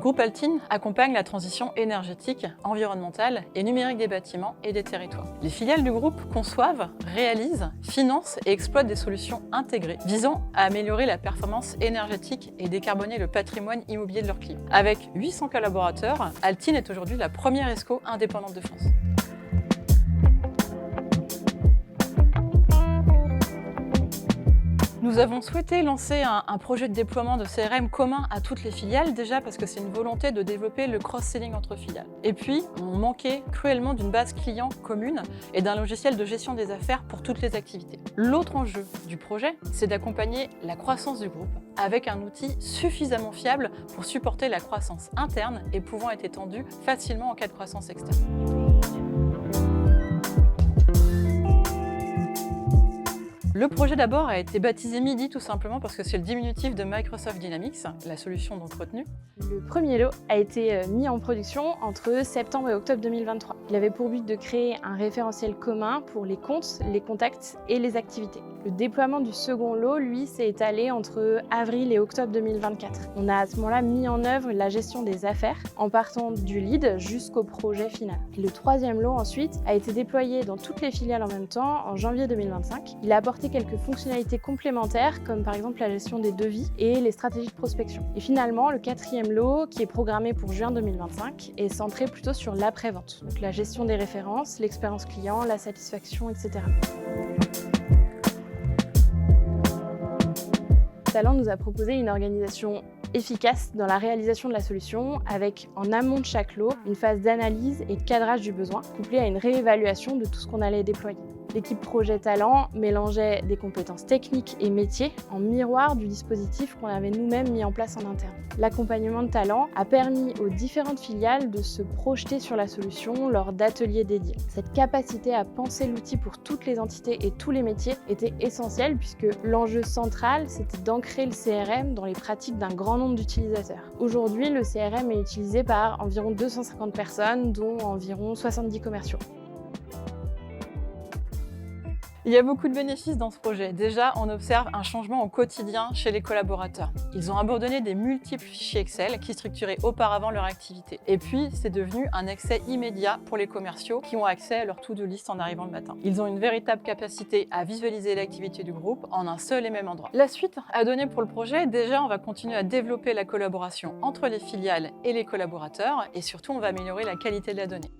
groupe Altine accompagne la transition énergétique, environnementale et numérique des bâtiments et des territoires. Les filiales du groupe conçoivent, réalisent, financent et exploitent des solutions intégrées visant à améliorer la performance énergétique et décarboner le patrimoine immobilier de leurs clients. Avec 800 collaborateurs, Altine est aujourd'hui la première ESCO indépendante de France. Nous avons souhaité lancer un projet de déploiement de CRM commun à toutes les filiales, déjà parce que c'est une volonté de développer le cross-selling entre filiales. Et puis, on manquait cruellement d'une base client commune et d'un logiciel de gestion des affaires pour toutes les activités. L'autre enjeu du projet, c'est d'accompagner la croissance du groupe avec un outil suffisamment fiable pour supporter la croissance interne et pouvant être étendu facilement en cas de croissance externe. Le projet d'abord a été baptisé MIDI tout simplement parce que c'est le diminutif de Microsoft Dynamics, la solution donc retenue. Le premier lot a été mis en production entre septembre et octobre 2023. Il avait pour but de créer un référentiel commun pour les comptes, les contacts et les activités. Le déploiement du second lot, lui, s'est étalé entre avril et octobre 2024. On a à ce moment-là mis en œuvre la gestion des affaires en partant du lead jusqu'au projet final. Et le troisième lot ensuite a été déployé dans toutes les filiales en même temps en janvier 2025. Il a apporté quelques fonctionnalités complémentaires comme par exemple la gestion des devis et les stratégies de prospection. Et finalement, le quatrième lot, qui est programmé pour juin 2025, est centré plutôt sur l'après-vente. Donc la gestion des références, l'expérience client, la satisfaction, etc. Talent nous a proposé une organisation efficace dans la réalisation de la solution avec, en amont de chaque lot, une phase d'analyse et de cadrage du besoin, couplée à une réévaluation de tout ce qu'on allait déployer. L'équipe projet Talent mélangeait des compétences techniques et métiers en miroir du dispositif qu'on avait nous-mêmes mis en place en interne. L'accompagnement de Talent a permis aux différentes filiales de se projeter sur la solution lors d'ateliers dédiés. Cette capacité à penser l'outil pour toutes les entités et tous les métiers était essentielle puisque l'enjeu central, c'était d'ancrer le CRM dans les pratiques d'un grand nombre d'utilisateurs. Aujourd'hui, le CRM est utilisé par environ 250 personnes, dont environ 70 commerciaux. Il y a beaucoup de bénéfices dans ce projet. Déjà, on observe un changement au quotidien chez les collaborateurs. Ils ont abandonné des multiples fichiers Excel qui structuraient auparavant leur activité. Et puis, c'est devenu un accès immédiat pour les commerciaux qui ont accès à leur to-do list en arrivant le matin. Ils ont une véritable capacité à visualiser l'activité du groupe en un seul et même endroit. La suite à donner pour le projet, déjà, on va continuer à développer la collaboration entre les filiales et les collaborateurs et surtout, on va améliorer la qualité de la donnée.